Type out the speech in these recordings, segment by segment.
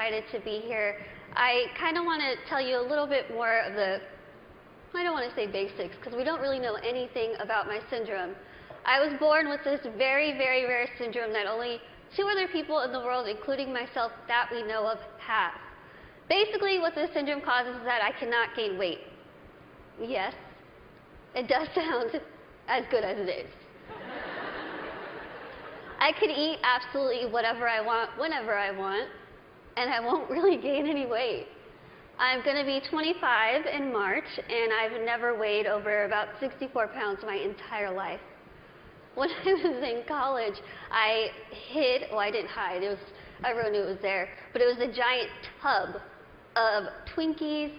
excited to be here. I kind of want to tell you a little bit more of the, I don't want to say basics, because we don't really know anything about my syndrome. I was born with this very, very rare syndrome that only 2 other people in the world, including myself, that we know of, have. Basically, what this syndrome causes is that I cannot gain weight. Yes, it does sound as good as it is. I could eat absolutely whatever I want, whenever I want, and I won't really gain any weight. I'm going to be 25 in March, and I've never weighed over about 64 pounds my entire life. When I was in college, I hid, well, I didn't hide, everyone knew it was there, but it was a giant tub of Twinkies,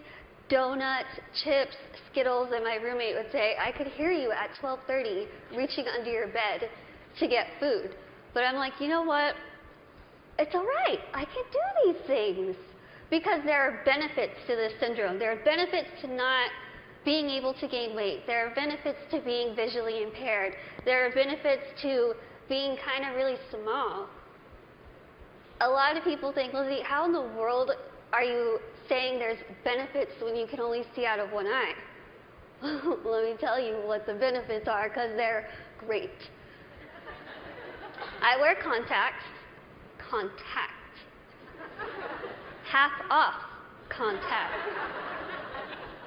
donuts, chips, Skittles, and my roommate would say, I could hear you at 12:30 reaching under your bed to get food. But I'm like, you know what? It's all right. I can do these things. Because there are benefits to this syndrome. There are benefits to not being able to gain weight. There are benefits to being visually impaired. There are benefits to being kind of really small. A lot of people think, Lizzie, how in the world are you saying there's benefits when you can only see out of one eye? Let me tell you what the benefits are, because they're great. I wear contacts. Half off contact.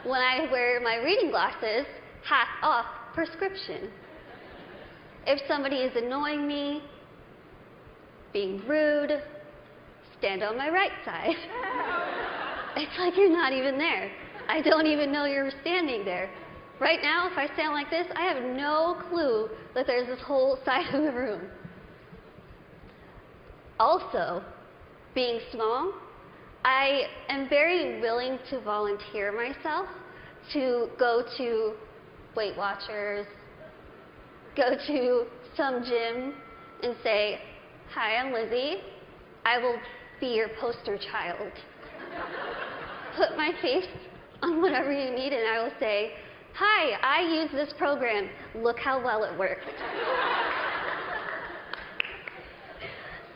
When I wear my reading glasses, half off prescription. If somebody is annoying me, being rude, stand on my right side. It's like you're not even there. I don't even know you're standing there. Right now, if I stand like this, I have no clue that there's this whole side of the room. Also, being small, I am very willing to volunteer myself to go to Weight Watchers, go to some gym and say, hi, I'm Lizzie. I will be your poster child. Put my face on whatever you need and I will say, hi, I use this program. Look how well it worked.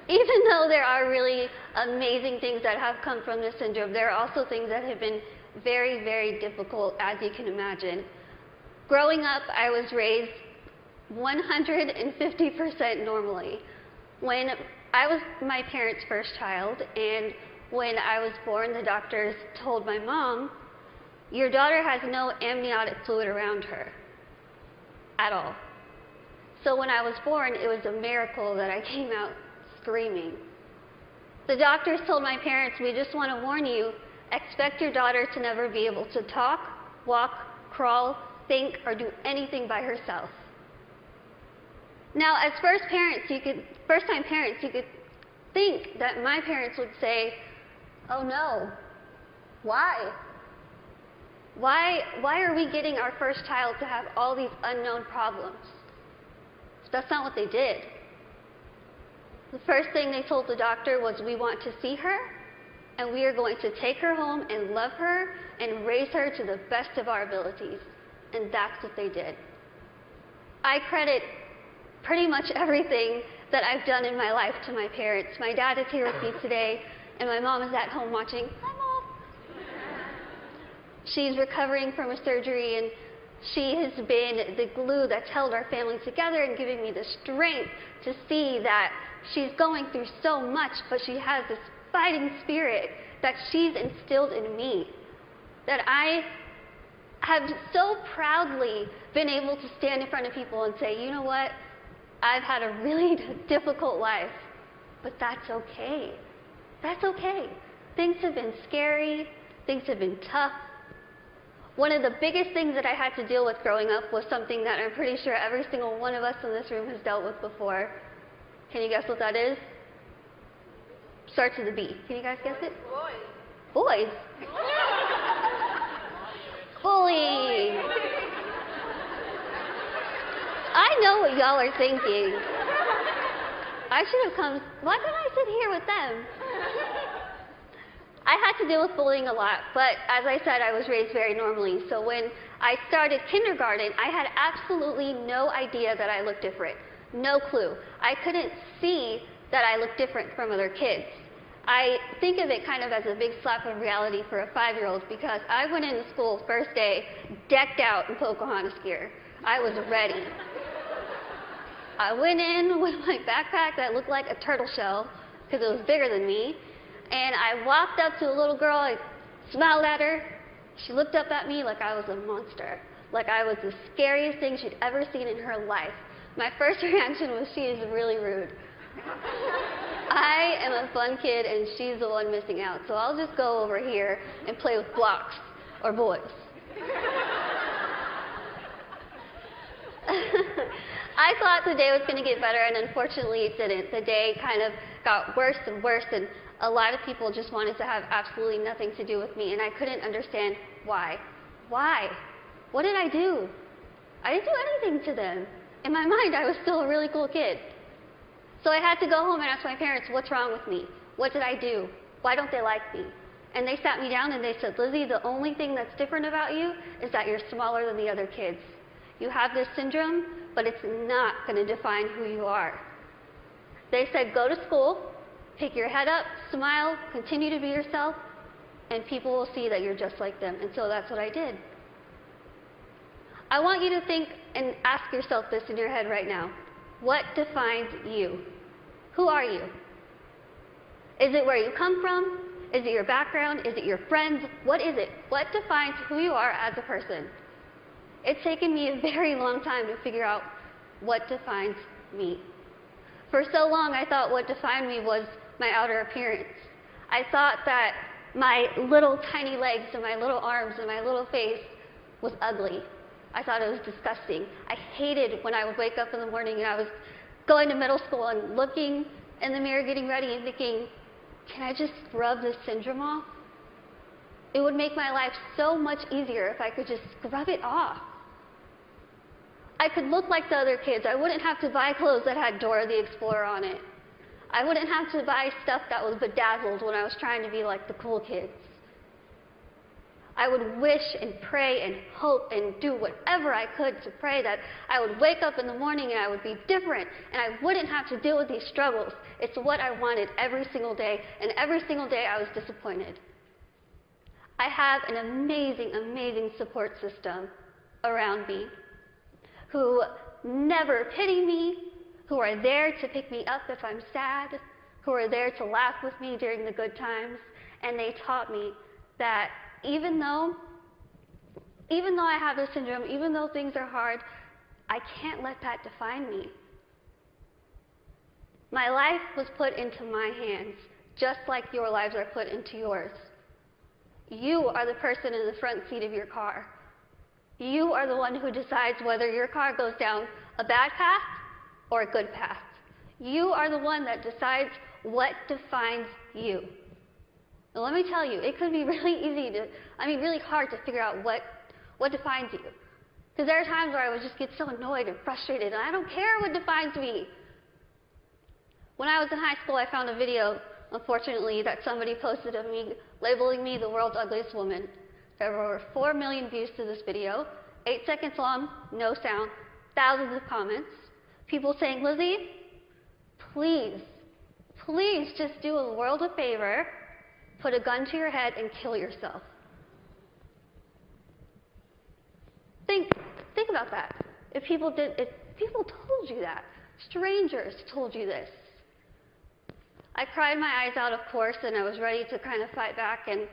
Even though there are really amazing things that have come from this syndrome, there are also things that have been very, very difficult, as you can imagine. Growing up, I was raised 150% normally. When I was my parents' first child, and when I was born, the doctors told my mom, your daughter has no amniotic fluid around her at all. So when I was born, it was a miracle that I came out screaming. The doctors told my parents, we just want to warn you, expect your daughter to never be able to talk, walk, crawl, think, or do anything by herself. Now, as first-time parents, you could think that my parents would say, oh no, why? Why are we getting our first child to have all these unknown problems? That's not what they did. The first thing they told the doctor was, we want to see her, and we are going to take her home and love her and raise her to the best of our abilities. And that's what they did. I credit pretty much everything that I've done in my life to my parents. My dad is here with me today, and my mom is at home watching. Hi, Mom. She's recovering from a surgery, and she has been the glue that's held our family together and giving me the strength to see that she's going through so much, but she has this fighting spirit that she's instilled in me, that I have so proudly been able to stand in front of people and say, you know what, I've had a really difficult life, but that's okay. That's okay. Things have been scary. Things have been tough. One of the biggest things that I had to deal with growing up was something that I'm pretty sure every single one of us in this room has dealt with before. Can you guess what that is? Starts with a B. Can you guys guess it? Boys. Boys? Bullying. I know what y'all are thinking. I should have come. Why couldn't I sit here with them? I had to deal with bullying a lot, but as I said, I was raised very normally. So when I started kindergarten, I had absolutely no idea that I looked different. No clue. I couldn't see that I looked different from other kids. I think of it kind of as a big slap of reality for a 5-year-old because I went into school first day decked out in Pocahontas gear. I was ready. I went in with my backpack that looked like a turtle shell because it was bigger than me, and I walked up to a little girl, I smiled at her, she looked up at me like I was a monster, like I was the scariest thing she'd ever seen in her life. My first reaction was, she is really rude. I am a fun kid and she's the one missing out, so I'll just go over here and play with blocks or boys. I thought the day was going to get better, and unfortunately it didn't. The day kind of got worse and worse, and a lot of people just wanted to have absolutely nothing to do with me, and I couldn't understand why. Why? What did I do? I didn't do anything to them. In my mind, I was still a really cool kid. So I had to go home and ask my parents, what's wrong with me? What did I do? Why don't they like me? And they sat me down and they said, Lizzie, the only thing that's different about you is that you're smaller than the other kids. You have this syndrome, but it's not going to define who you are. They said, go to school, pick your head up, smile, continue to be yourself, and people will see that you're just like them. And so that's what I did. I want you to think and ask yourself this in your head right now. What defines you? Who are you? Is it where you come from? Is it your background? Is it your friends? What is it? What defines who you are as a person? It's taken me a very long time to figure out what defines me. For so long, I thought what defined me was my outer appearance. I thought that my little tiny legs and my little arms and my little face was ugly. I thought it was disgusting. I hated when I would wake up in the morning and I was going to middle school and looking in the mirror, getting ready and thinking, can I just scrub this syndrome off? It would make my life so much easier if I could just scrub it off. I could look like the other kids. I wouldn't have to buy clothes that had Dora the Explorer on it. I wouldn't have to buy stuff that was bedazzled when I was trying to be like the cool kids. I would wish and pray and hope and do whatever I could to pray that I would wake up in the morning and I would be different and I wouldn't have to deal with these struggles. It's what I wanted every single day, and every single day I was disappointed. I have an amazing, amazing support system around me who never pity me, who are there to pick me up if I'm sad, who are there to laugh with me during the good times, and they taught me that even though I have this syndrome, even though things are hard, I can't let that define me. My life was put into my hands, just like your lives are put into yours. You are the person in the front seat of your car. You are the one who decides whether your car goes down a bad path or a good path. You are the one that decides what defines you. Now let me tell you, it could be really really hard to figure out what defines you. Because there are times where I would just get so annoyed and frustrated, and I don't care what defines me. When I was in high school, I found a video, unfortunately, that somebody posted of me labeling me the world's ugliest woman. There were over 4 million views to this video, 8 seconds long, no sound, thousands of comments. People saying, Lizzie, please, please just do a world a favor, put a gun to your head and kill yourself. Think about that. If people told you that, strangers told you this. I cried my eyes out, of course, and I was ready to kind of fight back, and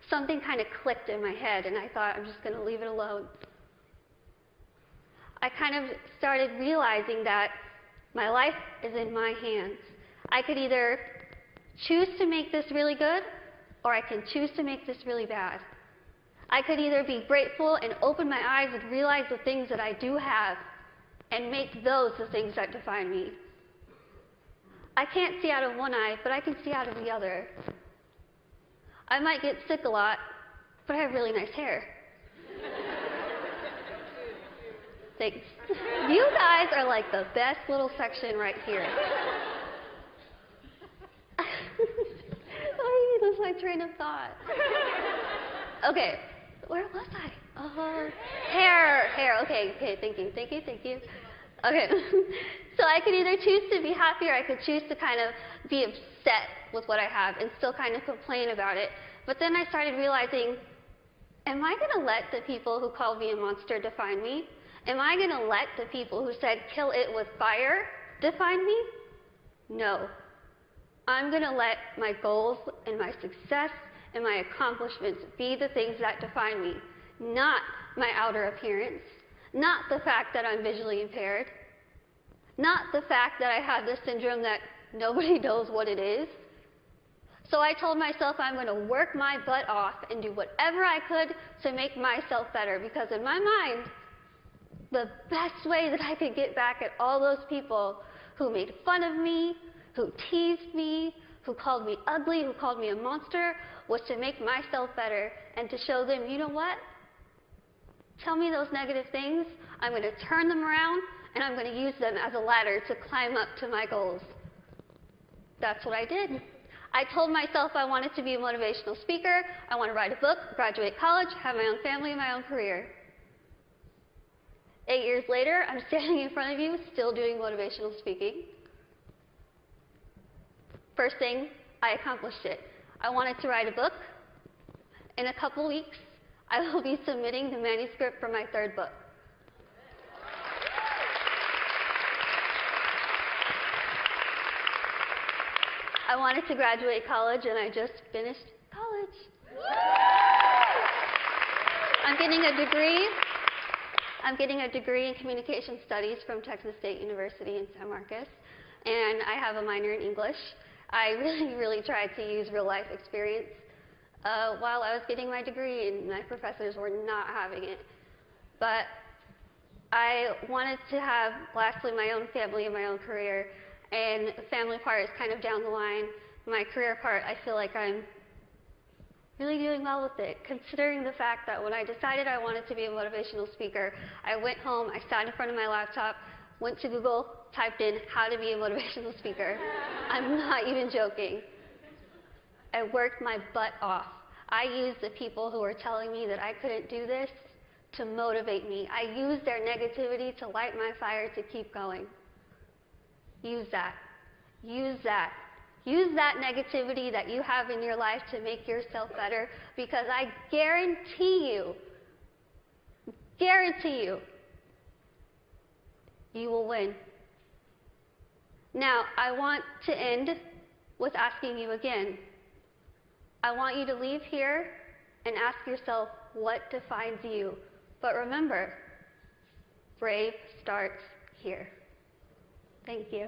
something kind of clicked in my head, and I thought, I'm just going to leave it alone. I kind of started realizing that my life is in my hands. I could either choose to make this really good, or I can choose to make this really bad. I could either be grateful and open my eyes and realize the things that I do have and make those the things that define me. I can't see out of one eye, but I can see out of the other. I might get sick a lot, but I have really nice hair. Thanks. You guys are like the best little section right here. I lose my train of thought. Okay, where was I? Hair. Okay, thank you. Okay, So I could either choose to be happy or I could choose to kind of be upset with what I have and still kind of complain about it. But then I started realizing, am I going to let the people who called me a monster define me? Am I going to let the people who said kill it with fire define me? No. I'm going to let my goals and my success and my accomplishments be the things that define me, not my outer appearance, not the fact that I'm visually impaired, not the fact that I have this syndrome that nobody knows what it is. So I told myself I'm going to work my butt off and do whatever I could to make myself better, because in my mind, the best way that I could get back at all those people who made fun of me, who teased me, who called me ugly, who called me a monster, was to make myself better and to show them, you know what? Tell me those negative things, I'm going to turn them around and I'm going to use them as a ladder to climb up to my goals. That's what I did. I told myself I wanted to be a motivational speaker, I want to write a book, graduate college, have my own family and my own career. 8 years later, I'm standing in front of you still doing motivational speaking. First thing, I accomplished it. I wanted to write a book. In a couple weeks, I will be submitting the manuscript for my third book. I wanted to graduate college, and I just finished college. I'm getting a degree. I'm getting a degree in communication studies from Texas State University in San Marcos, and I have a minor in English. I really tried to use real life experience while I was getting my degree, and my professors were not having it. But I wanted to have, lastly, my own family and my own career, and the family part is kind of down the line. My career part, I feel like I'm really doing well with it, considering the fact that when I decided I wanted to be a motivational speaker, I went home, I sat in front of my laptop, went to Google, typed in how to be a motivational speaker. I'm not even joking. I worked my butt off. I used the people who were telling me that I couldn't do this to motivate me. I used their negativity to light my fire to keep going. Use that. Use that. Use that negativity that you have in your life to make yourself better, because I guarantee you, you will win. Now, I want to end with asking you again. I want you to leave here and ask yourself what defines you. But remember, brave starts here. Thank you.